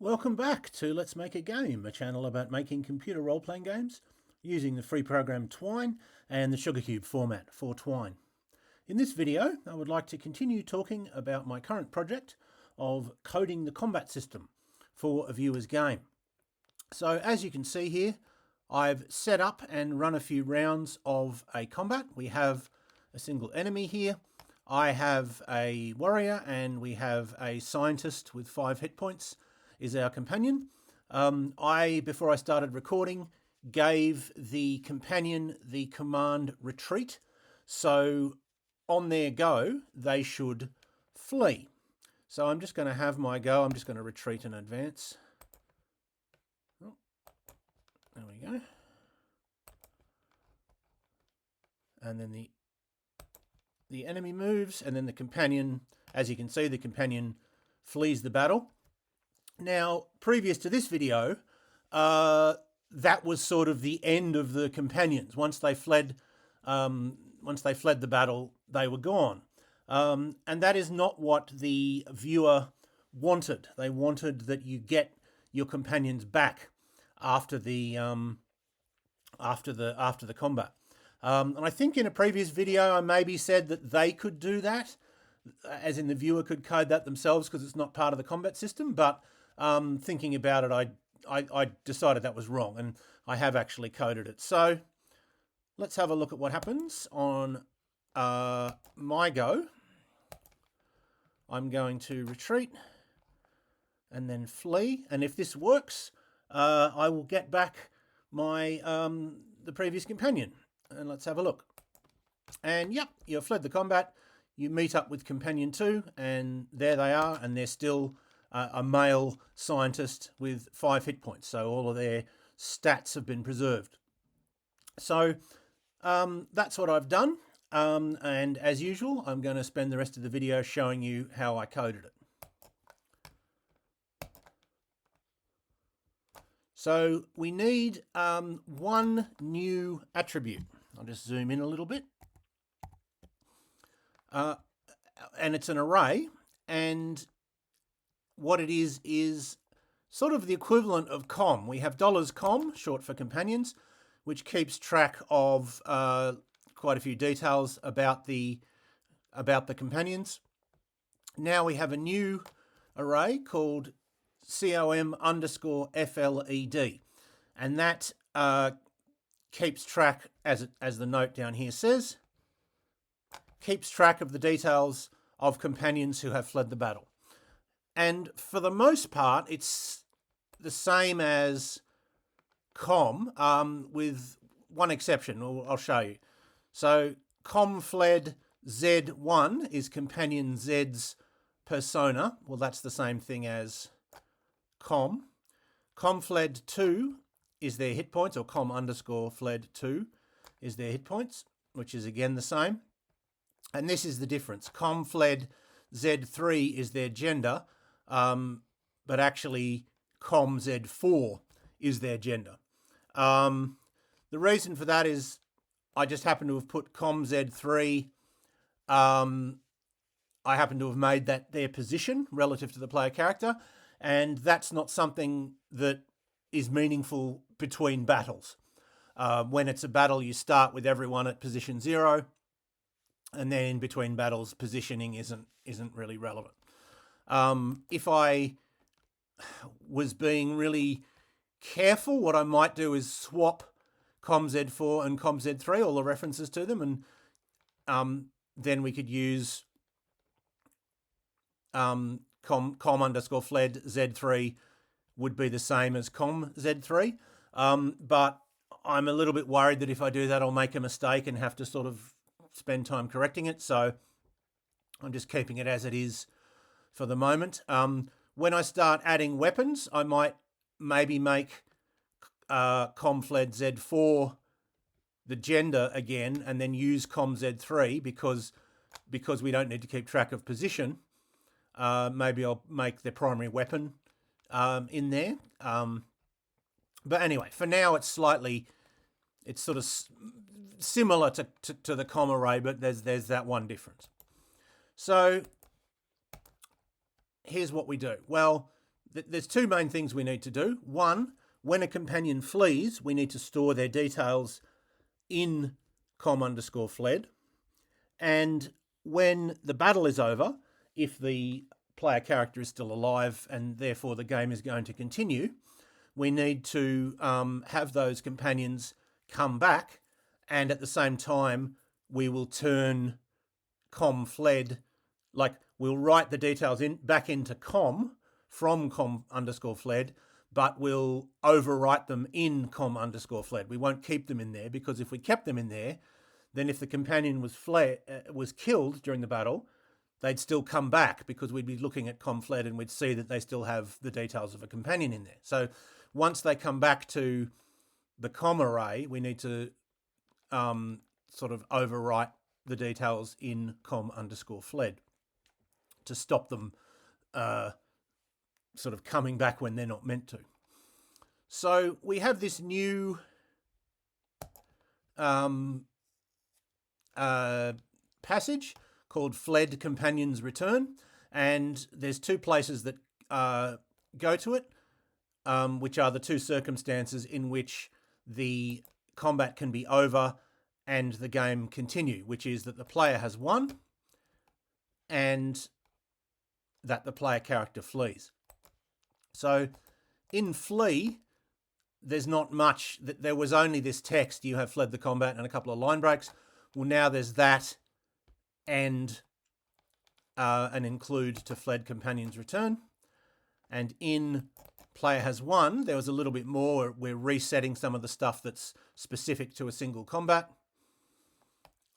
Welcome back to Let's Make a Game, a channel about making computer role-playing games using the free program Twine and the Sugarcube format for Twine. In this video, I would like to continue talking about my current project of coding the combat system for a viewer's game. So as you can see here, I've set up and run a few rounds of a combat. We have a single enemy here. I have a warrior and we have a scientist with 5 hit points is our companion. Before I started recording, gave the companion the command retreat. So on their go, they should flee. So I'm just going to have my go. I'm just going to retreat and advance. Oh, there we go. And then the enemy moves, and then the companion, as you can see, the companion flees the battle. Now, previous to this video, that was sort of the end of the companions. Once they fled the battle, they were gone. And that is not what the viewer wanted. They wanted that you get your companions back after the combat. And I think in a previous video I maybe said that they could do that, as in the viewer could code that themselves because it's not part of the combat system. But thinking about it, I decided that was wrong, and I have actually coded it. So let's have a look at what happens on my go. I'm going to retreat and then flee, and if this works, I will get back my the previous companion. And let's have a look. And yep, you've fled the combat. You meet up with companion 2, and there they are, and they're still a male scientist with 5 hit points. So all of their stats have been preserved. So that's what I've done. And as usual, I'm going to spend the rest of the video showing you how I coded it. So we need one new attribute. I'll just zoom in a little bit. And it's an array, and what it is sort of the equivalent of com. We have $com, short for companions, which keeps track of quite a few details about the companions. Now we have a new array called com_FLED, and that keeps track, as the note down here says, keeps track of the details of companions who have fled the battle. And for the most part, it's the same as com, with one exception. I'll show you. So com fled Z1 is companion Z's persona. Well, that's the same thing as com. Com fled 2 is their hit points, or com_fled 2 is their hit points, which is again the same. And this is the difference. Com fled Z3 is their gender, but actually com Z4 is their gender. The reason for that is I just happen to have put com Z3, I happen to have made that their position relative to the player character, and that's not something that is meaningful between battles. When it's a battle, you start with everyone at position 0, and then in between battles, positioning isn't really relevant. If I was being really careful, what I might do is swap com Z4 and com Z3, all the references to them, and then we could use com_fled Z3 would be the same as com Z3. But I'm a little bit worried that if I do that, I'll make a mistake and have to sort of spend time correcting it. So I'm just keeping it as it is for the moment. When I start adding weapons, I might maybe make com fled Z4 the gender again, and then use com Z3 because we don't need to keep track of position. Maybe I'll make the primary weapon in there. But anyway, for now it's sort of similar to the com array, but there's that one difference. So here's what we do. Well, there's two main things we need to do. One, when a companion flees, we need to store their details in com_fled. And when the battle is over, if the player character is still alive and therefore the game is going to continue, we need to have those companions come back, and at the same time we will turn com_fled, like we'll write the details back into com from com_fled, but we'll overwrite them in com_fled. We won't keep them in there, because if we kept them in there, then if the companion was killed during the battle, they'd still come back, because we'd be looking at com_fled and we'd see that they still have the details of a companion in there. So once they come back to the com array, we need to sort of overwrite the details in com_fled to stop them sort of coming back when they're not meant to. So we have this new passage called fled companions return, and there's two places that go to it, which are the two circumstances in which the combat can be over and the game continue, which is that the player has won and that the player character flees. So in flee, there's not much. There was only this text, you have fled the combat, and a couple of line breaks. Well, now there's that and an include to fled companions return. And in player has won, there was a little bit more. We're resetting some of the stuff that's specific to a single combat.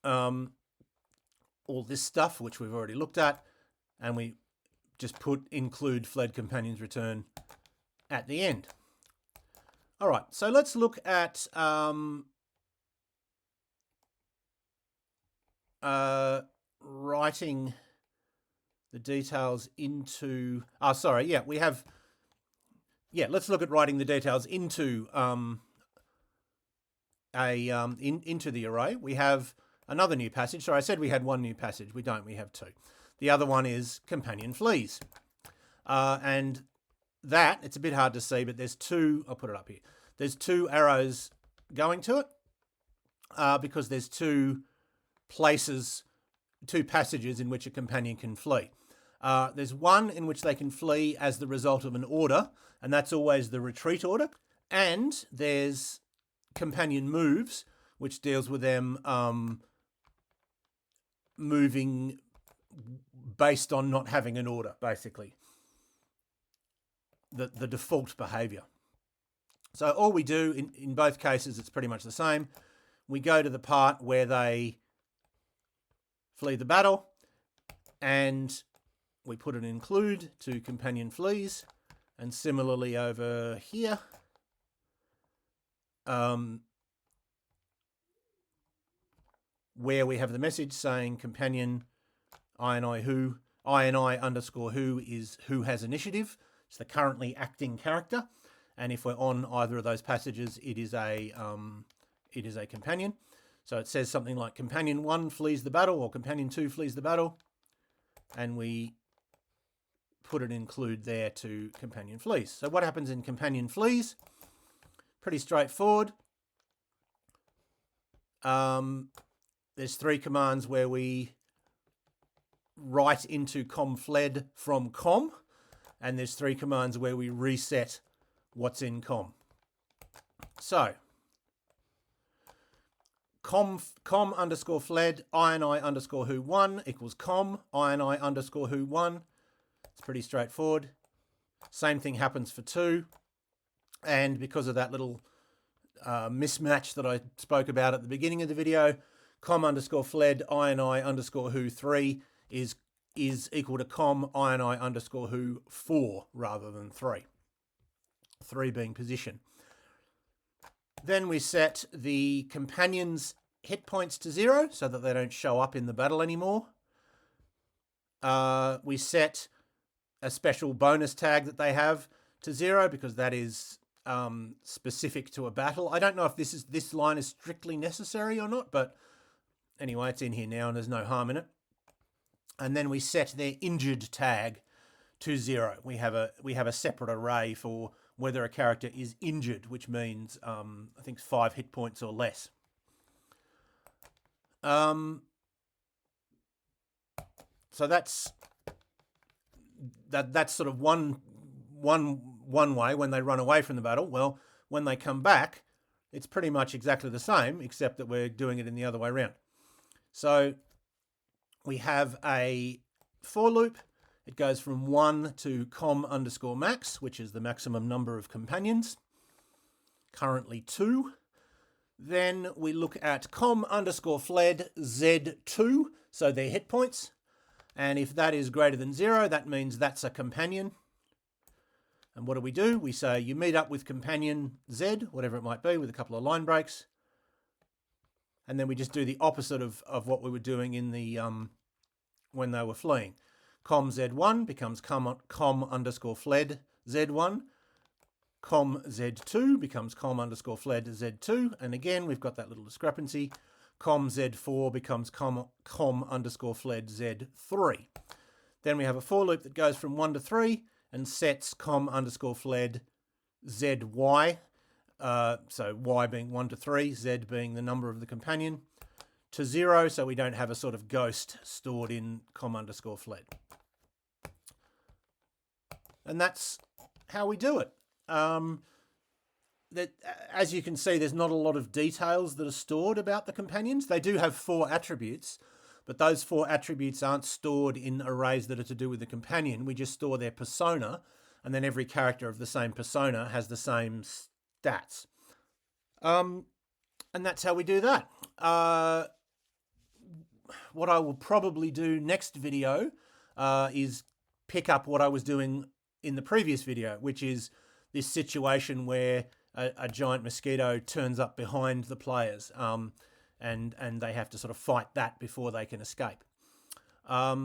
All this stuff, which we've already looked at, and we just put include fled companions return at the end. All right, so let's look at writing the details into. Let's look at writing the details into into the array. We have another new passage. So I said we had one new passage. We don't. We have two. The other one is companion flees, and that, it's a bit hard to see, but there's two. I'll put it up here. There's two arrows going to it because there's two places, two passages in which a companion can flee. There's one in which they can flee as the result of an order, and that's always the retreat order. And there's companion moves, which deals with them moving based on not having an order, basically. The default behavior. So all we do in both cases, it's pretty much the same. We go to the part where they flee the battle, and we put an include to companion flees, and similarly over here, where we have the message saying companion ini underscore who is who has initiative. It's the currently acting character, and if we're on either of those passages, it is a companion. So it says something like companion 1 flees the battle, or companion 2 flees the battle, and we put an include there to companion flees. So what happens in companion flees? Pretty straightforward. There's three commands where we write into com_fled from com, and there's three commands where we reset what's in com. So com_fled ini underscore who 1 equals com ini underscore who 1. It's pretty straightforward. Same thing happens for 2, and because of that little mismatch that I spoke about at the beginning of the video, com_fled ini underscore who 3 is equal to com ini underscore who 4 rather than 3. 3 being position. Then we set the companions' hit points to 0 so that they don't show up in the battle anymore. We set a special bonus tag that they have to 0 because that is specific to a battle. I don't know if this line is strictly necessary or not, but anyway, it's in here now and there's no harm in it. And then we set their injured tag to 0. We have a separate array for whether a character is injured, which means I think 5 hit points or less. So that's sort of one way when they run away from the battle. Well, when they come back, it's pretty much exactly the same, except that we're doing it in the other way around. So we have a for loop. It goes from 1 to com_max, which is the maximum number of companions, currently 2. Then we look at com_fled Z2, so their hit points. And if that is greater than 0, that means that's a companion. And what do? We say you meet up with companion Z, whatever it might be, with a couple of line breaks. And then we just do the opposite of what we were doing in the when they were fleeing. Com Z1 becomes com_fled Z1. Com Z2 becomes com_fled Z2. And again, we've got that little discrepancy. Com Z4 becomes com_fled Z3. Then we have a for loop that goes from 1 to 3 and sets com_fled ZY. So Y being 1 to 3, Z being the number of the companion, to 0, so we don't have a sort of ghost stored in com_fled. And that's how we do it. As you can see, there's not a lot of details that are stored about the companions. They do have 4 attributes, but those 4 attributes aren't stored in arrays that are to do with the companion. We just store their persona, and then every character of the same persona has the same stats. And that's how we do that. What I will probably do next video is pick up what I was doing in the previous video, which is this situation where a giant mosquito turns up behind the players, and they have to sort of fight that before they can escape. I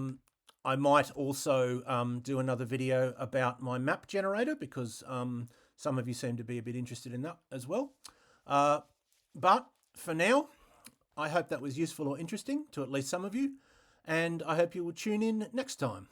might also do another video about my map generator, because some of you seem to be a bit interested in that as well. But for now, I hope that was useful or interesting to at least some of you, and I hope you will tune in next time.